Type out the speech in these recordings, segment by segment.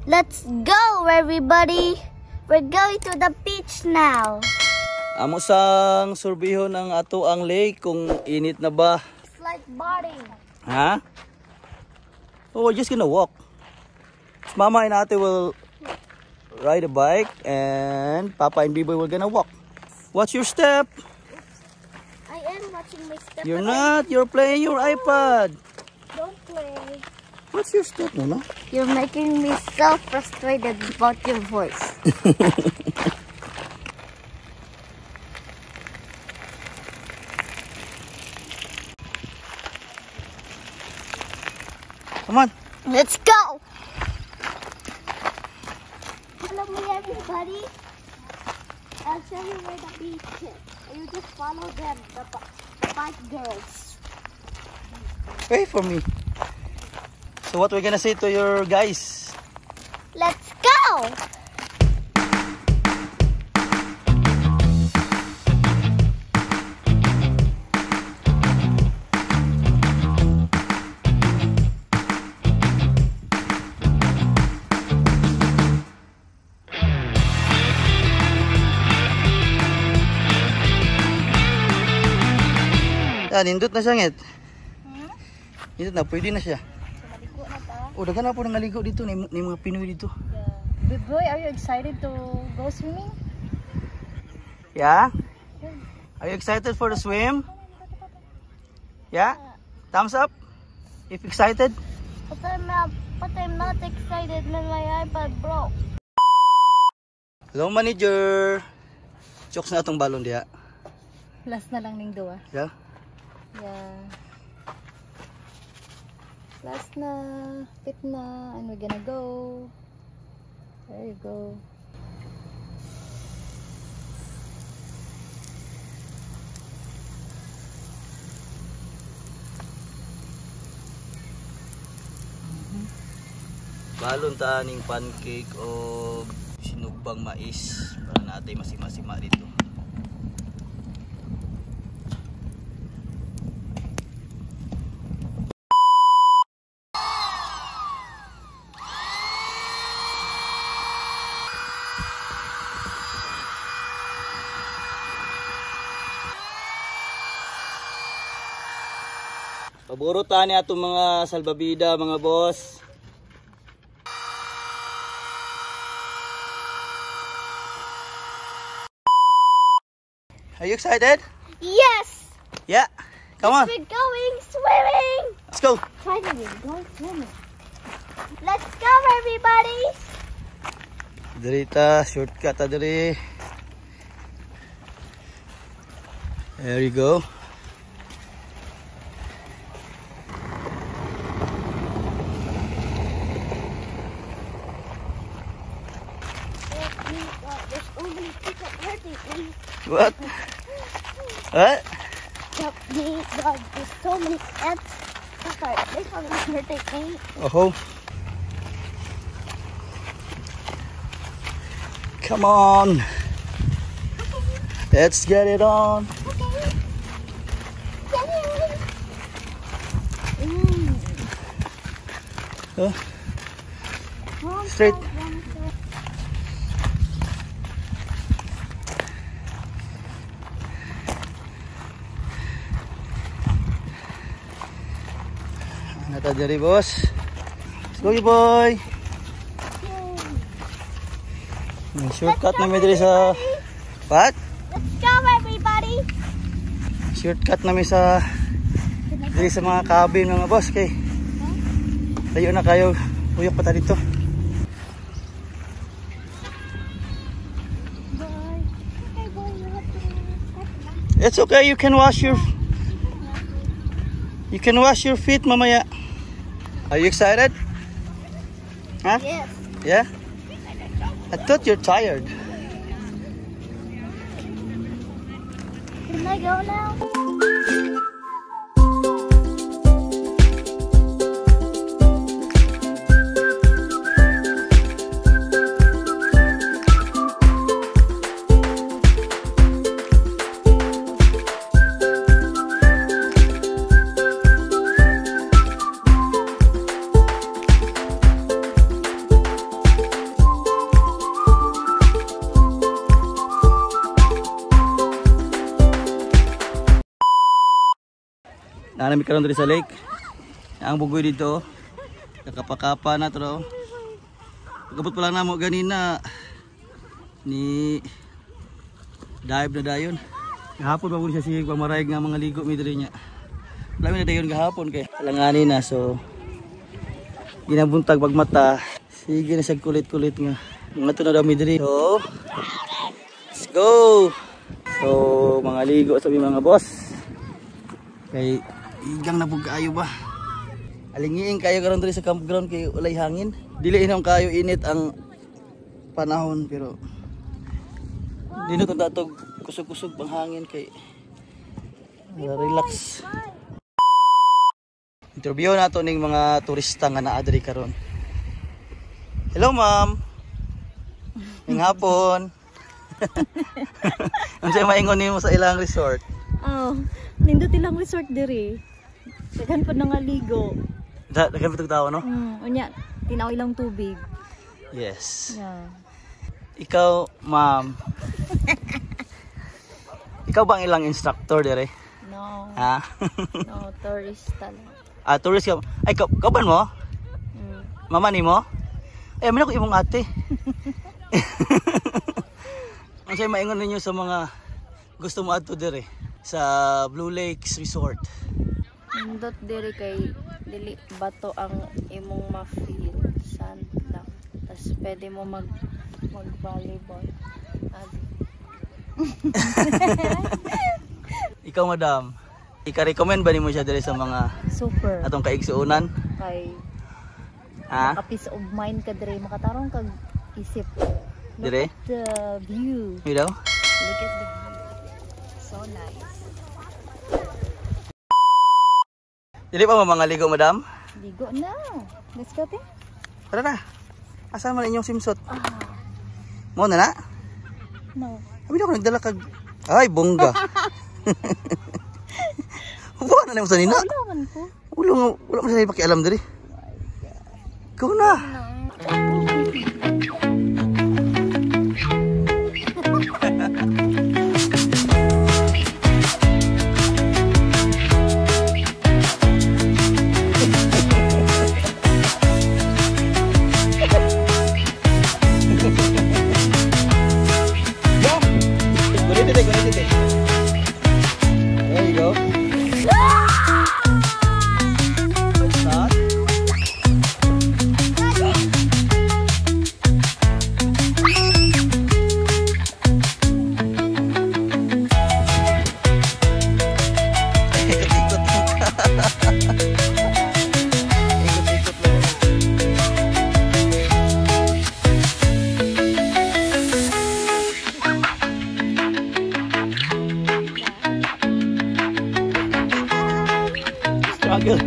Let's go, everybody. We're going to the beach now. Amo sang surbiho ng ato ang lake kung init na ba. It's like boarding. Ha? Oh, we're just gonna walk. Mama and Ate will ride a bike and Papa and B-Boy will gonna walk. Watch your step. I am watching my step. You're not. You're playing your iPad. Don't play. What's your step, Mama? You're making me so frustrated about your voice. Come on. Let's go. Follow me, everybody. I'll show you where the beach is. You just follow them, the bike girls. Wait for me. So what we're gonna say to your guys? Let's go. Nindot na siya ngit. Nindot na, pwede na siya. Maligo na ta. O, dagan na po nang naligo dito, ni mga Pinoy dito. Yeah. Boy, are you excited to go swimming? Yeah? Are you excited for the swim? Yeah? Thumbs up? If excited? But I'm not excited when my iPad broke. Hello, manager. Chokes na itong balon diya. Last na lang ning duwa. Yeah? Yeah. Last na, fit na, and we're gonna go. There you go. Balon ta ning pancake o sinugbang mais para natin masima-sima dito. Paborutan ni atong mga salbabida, mga boss. Are you excited? Yes! Yeah. Come on. We're going swimming! Let's go. Finally, we're going swimming. Let's go, everybody! Diri ta, shortcut ta diri. There you go. What? What? God, there's so many ants. They're hurting me. Oh. Come on. Let's get it on. Straight. Nata diri boss. Let's go, boy. Shortcut na diri sa what? Let's go, everybody. Shortcut na sa diri sa mga cabin mga boss kay. Tayo na kayo. Uyok pa ta dito. It's okay, you can wash your feet mamaya. Are you excited? Huh? Yes. Yeah? I thought you're tired. Can I go now? Nanami karon diri sa lake. Ang bugoy dito. Kakapa-kapa na to. Pagkabot pa lang namo ganina ni dive na dayon. Gahapon pa po siya sige pamarayag nga mga ligo mi diri nya. Lami na dayon gahapon kay langanin na so ginabuntag pagmata. Sige na sa kulit-kulit nga. Mga to na daw mi diri. So, let's go. So mga ligo sa mga boss. Kay igang na pug kaayo ba. Alingiing kayo karon diri sa campground kay walay hangin. Dili inong kayo init ang panahon pero dino tong datog kusog-kusog pang hangin kay relax. Interview nato ning mga turista nga naa diri karon. Hello ma'am. Ning hapon. Unsay maingon nimo sa ilang resort? Oh, nindot ilang resort diri. Daghan pa nga ligo. Daghan pa tao no? Unya, tinaw ilang tubig. Yes. Yeah. Ikaw, ma'am. Ikaw bang ilang instructor dire? No. Ha? No, tourista lang. Ah, tourist ka. Ay, kauban mo? Mama ni mo? Ay, amin ako imong ate. Ano sa'yo maingon ninyo sa mga gusto mo ato dire sa Blue Lakes Resort? Nindot diri kay dili bato ang imong ma-feel, sand lang. Tas pwede mo mag-volleyball. Ikaw madam, ika-recommend ba nimo siya dire sa mga Super. atong kaigsuonan? Kay Ha? peace of mind ka diri, makatarong kag isip. Look Dire? at the view. You know? Look at the view. So nice. Dili pa mo mga ligo madam? Ligo na. Let's go, te. Tara na. Asa man inyong swimsuit? Ah, Mo na na? no. Abi ako nagdala kag ay bongga. Buwan na nimo sa nina. Wala man po. Wala man sa pakialam diri. Ikaw na. There you go. Start. Ikot-ikot lang. Ikot-ikot lang. Struggle.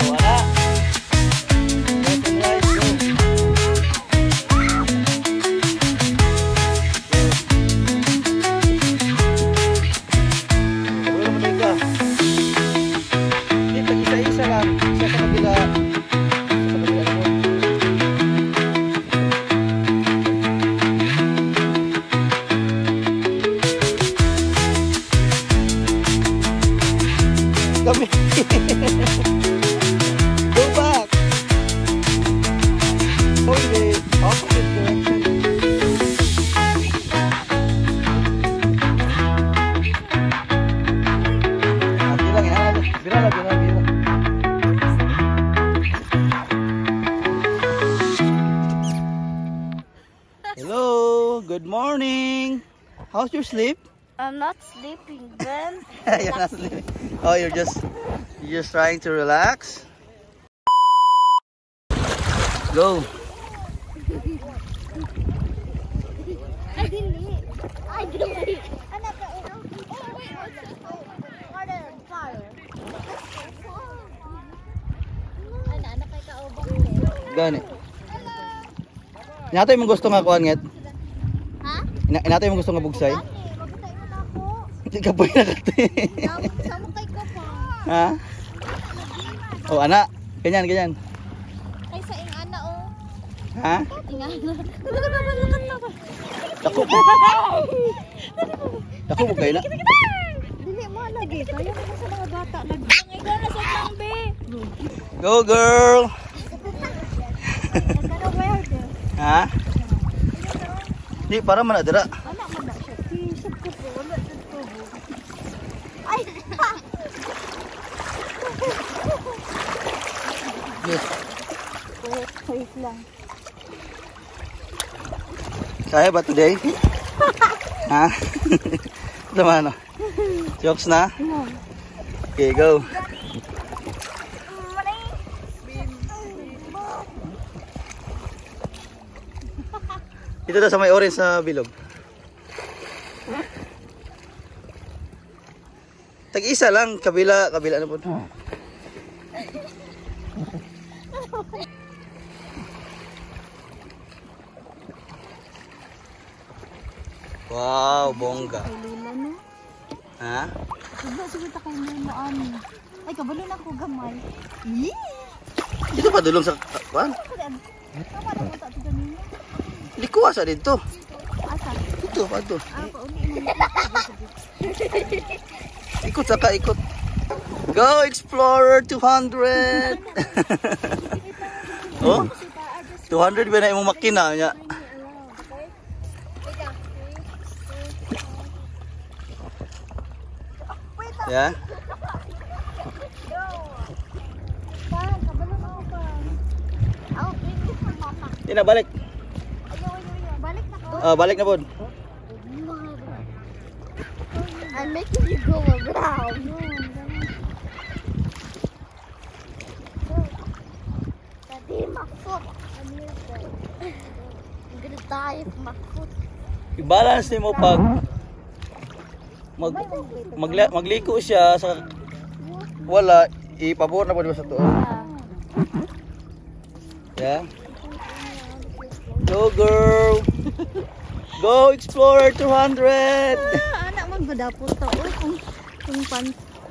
Wala. Left and right, go. Wala mo ka. Dito, isa-isa lang. Isa sa kabila. Isa sa kabila mo. Kami. Go back. Hold it. Opposite direction. Bilang ya. Bilang. Hello. Good morning. How's your sleep? I'm not sleeping, Ben. You're not sleeping. Oh, you're just trying to relax. Go. I didn't. Anak ka. Oh, wait. Water and fire. Anak kay kaubang. Gani. Inato yung gusto nga kuan nget. Ha? Inato yung gusto nga bugsay. Mabutay mo na ako. Hindi ka boy na kate. Samukay ko pa. Ha? Oh, anak. Ganyan. Kaysa ing ana oh. Ha? Dako po. Dako po kayo na. Dili mo lagi. Kaya mo sa mga bata. Nagdangay ka na sa pangbe. Go girl! Ha? Di, para man na dira. Anak mo na siya. Tisap ko po. Wala sa tubo. Ay! Yes. Wait lang. Kaya ba today? Ha? Naman, no? Jokes na? Okay, go. Dito na sa may orange na bilog. Tag-isa lang, kabila na po. Wow, bongga. Lila no? Ha? Wala siguro kayo na ano. Ay, kabalo na ko gamay. Dito pa dulong sa kuan. Tama na ko sa kanina. Likuwa sa dito. Asa? Dito pa to. Pauli mo. Ikot saka ikot. Go Explorer 200. Oh? 200 ba na imong makina nya? Yeah. Kabalo na ako pa. I'll bring you for mama. Di na balik. Balik na ko. Balik na po. I'm making you go around. Daddy, my foot. I'm gonna die with my foot. I-balance nimo pag magliko siya sa wala ipabor na po sa tuo. Yeah. Go girl. Go Explorer 200. Anak man badapot ta kung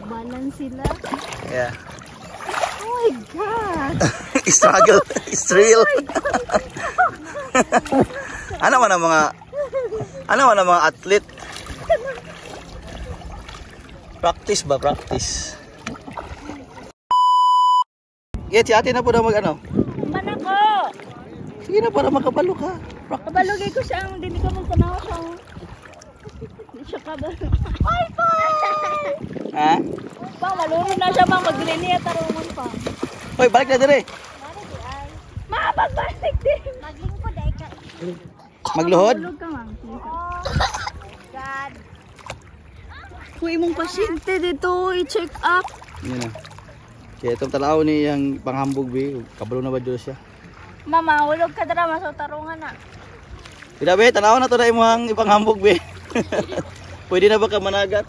balance sila. Yeah. Oh my god. Struggle. It's real. Ano man ang mga athlete? Practice ba? Practice. Get, si ate na po na mag ano? Man ako. Sige na para makabalo ka. Kabalogay ko siya ang dili ka mong tanaw siya. Hindi siya kabalo. Ay pa! Ha? Pa, malunod na siya mang magliniya tarungan pa. Hoy, balik na dire. Mapagbalik din. Maglingkod ay ka. Magluhod? Tulog ka mang. God. Kung imong pasyente dito, i-check up. Yun na. Kaya itong talaw ni yung panghambog bi. Kabalo na ba Diyos siya? Mama, hulog ka dara sa tarungan na. Pida be, tanaw na to na imong ipanghambog be. Pwede na ba ka managat?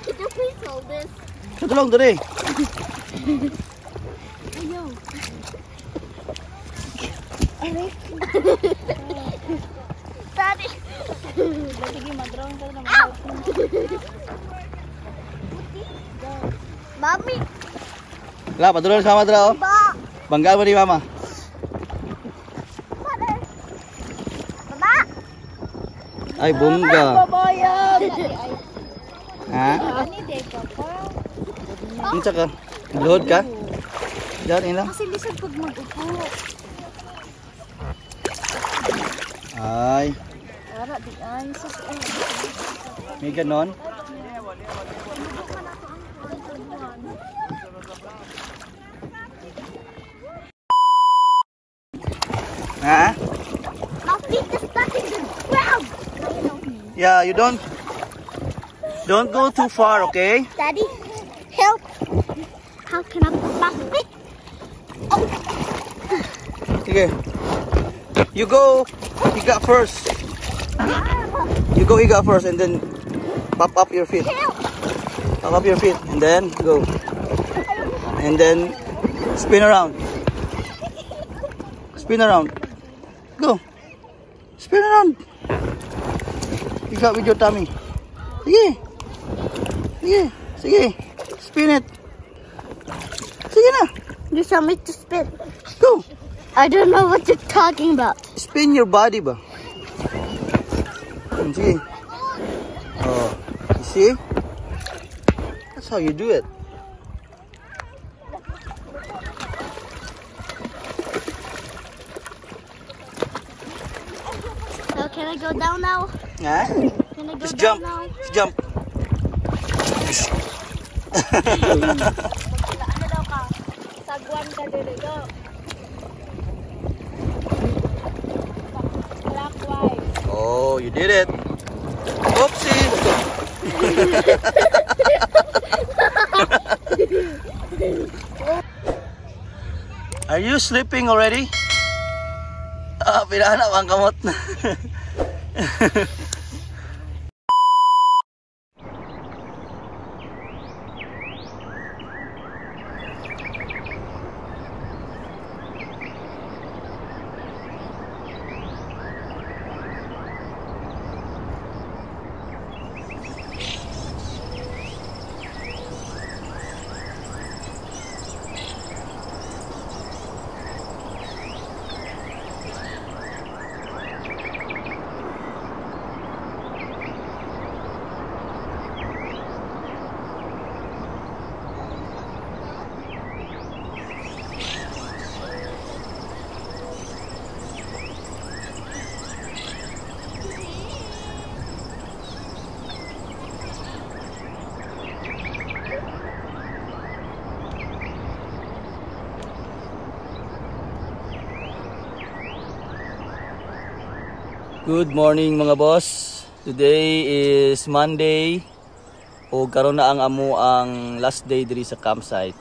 Could you please hold this? Katulong dire. Ayaw. Daddy. Sige, mag-drown ka na. Mommy. La, patulong sa mama dra oh. Ba. Bangga mo ni mama. Mother. Baba. Ay, bongga. Babayag. Ha? Ani day ka pa. Ano ka? Luhod ka? Diyan, ina. Kasi lisod pag mag-upo. Ay, Ara, di ay. may ganon. Ha? My feet is touching the ground. Yeah, you don't go too far, okay? Daddy, help. How can I put my feet? Sige. You go higa first. You go higa first and then pop up your feet. Pop up your feet and then go. And then spin around. Spin around. Go. Spin around. Higa with your tummy. Sige. Sige. Sige. Spin it. Sige na. You tell me to spin. Go. I don't know what you're talking about. Spin your body ba? See? Oh, you see? That's how you do it. So can I go down now? Huh? Can I go Just down jump. now? Just jump. Ano daw ka? Sagwan ka dili go. Clockwise. Oh, you did it. Oopsie. Are you sleeping already? Ah, pinahanap ang kamot na. Good morning mga boss. Today is Monday. O karon na ang amo ang last day diri sa campsite.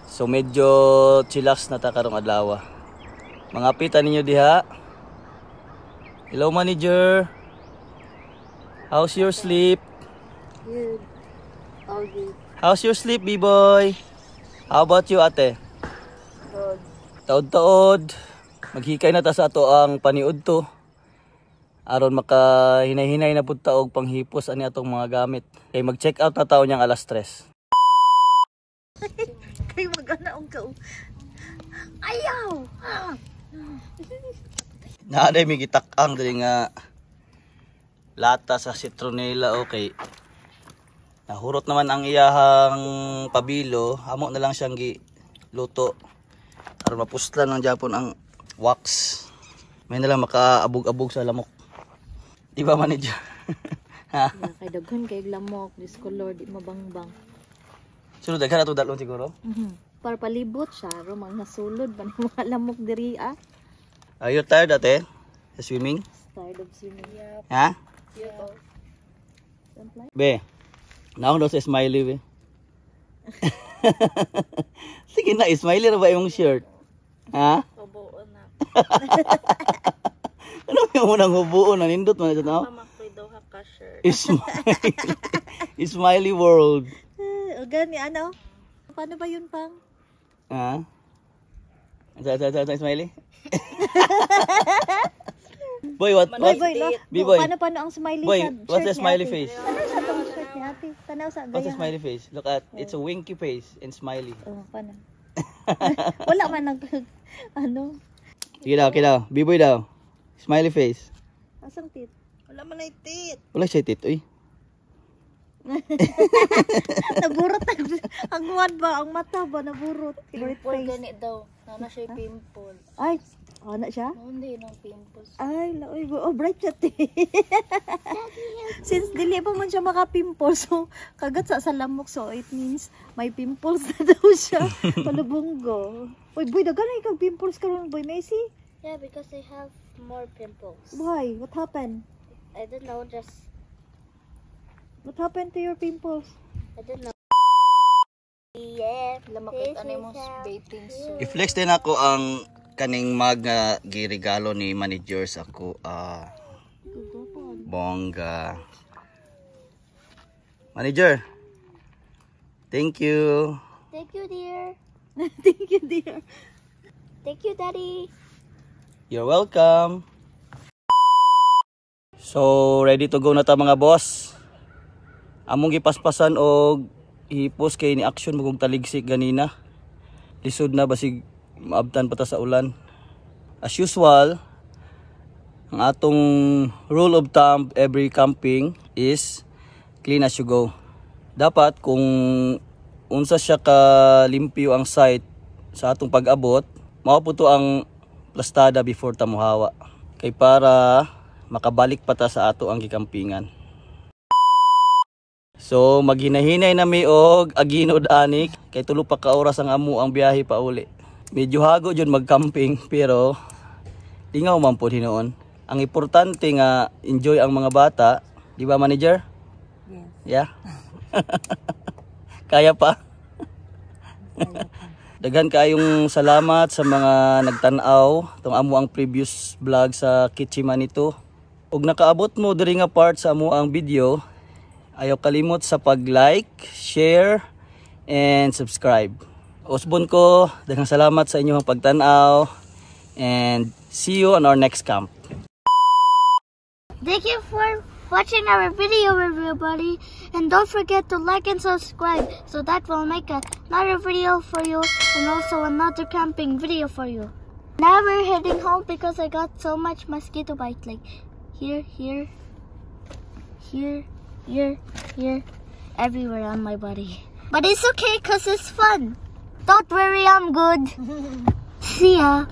So medyo chillax na ta karong adlaw. Mga pita ninyo diha. Hello manager. How's your sleep? Good. Okay. How's your sleep, B-boy? How about you, ate? Good. Taod-taod. Maghikay na ta sa ato ang paniud to. Aron makahinay-hinay na pud ta og panghipos ani atong mga gamit. Kay mag-check out na taon niyang alas 3. Kay maganaong ka. Ayaw. Naaday mi gitak-ang diri nga lata sa citronella okay. Nahurot naman ang iyahang pabilo, amo na lang siyang giluto. Aron mapuslan ng Japon ang wax. May na lang makaabog-abog sa lamok. Di ba manager? Ha? Kay daghan kay lamok, this color di mabangbang. Sunod daghan ato dalon siguro. Para palibot siya, ro mga sulod ba ng mga lamok diri ah. Are you tired ate? Sa swimming? Tired of swimming. Ha? Be. Naon daw sa smiley be. Sige na, smiley ra ba yung shirt? Ha? Kabuon na. Ano yung unang hubuon na nindot man ito na? Mamakri daw ha ka shirt. Smiley. Smiley world. O gani ano? Paano ba yun pang? Ha? Sa smiley? Boy, what? Boy, B-boy. paano ang smiley Boy, sa what's the shirt ni smiley ate? face? Ano sa tong shirt ni ate? Tanaw sa What's the gaya. smiley face? Look at, it's a winky face and smiley. Oh, paano? Wala man nag ano? Sige daw. B-boy daw. Smiley face. Asang tit? Wala man ay tit. Wala siya tit, uy. Naburot ang uwan ba? Ang mata ba? Naburot. Favorite face. Gani daw. Nana siya pimple. Ay, ano siya? Hindi nang pimples. Ay, laoy. Oh, bright siya te. Since dili pa man siya maka-pimples, so kagat sa lamok, so it means may pimples na daw siya. Palubunggo. Uy, boy, dagan na ikaw pimples karon boy, Macy. Yeah, because I have more pimples. Why? What happened? I don't know, just What happened to your pimples? I don't know. Yeah, Lamakit this ano mo is bathing suit. I-flex din ako ang kaning mag giregalo ni manager sa ako. Bongga. Manager. Thank you. Thank you, dear. Thank you, dear. Thank you, daddy. You're welcome. So, ready to go na ta mga boss. Among gipaspasan og hipos kay ni action magong taligsik ganina. lisod na basig maabtan pa ta sa ulan. As usual, ang atong rule of thumb every camping is clean as you go. Dapat kung unsa siya ka limpyo ang site sa atong pag-abot, mao po to ang plastada before ta mohawa. Kay para makabalik pa ta sa ato ang gikampingan. So maghinahinay na mi og aginod anik kay tulo pa ka oras ang amo ang biyahe pa uli. Medyo hago jud mag-camping pero lingaw man pod hinoon. Ang importante nga enjoy ang mga bata, di ba manager? Yes. Yeah. Kaya pa. Daghan kayong salamat sa mga nagtan-aw tong amo ang previous vlog sa Kichima nito. Ug nakaabot mo diri nga part sa amo ang video, ayaw kalimot sa pag-like, share, and subscribe. Usbon ko, daghang salamat sa inyong pagtan-aw and see you on our next camp. Thank you for watching our video, everybody, and don't forget to like and subscribe so that will make another video for you and also another camping video for you. Now we're heading home because I got so much mosquito bite, like here, everywhere on my body. But it's okay because it's fun. Don't worry, I'm good. See ya.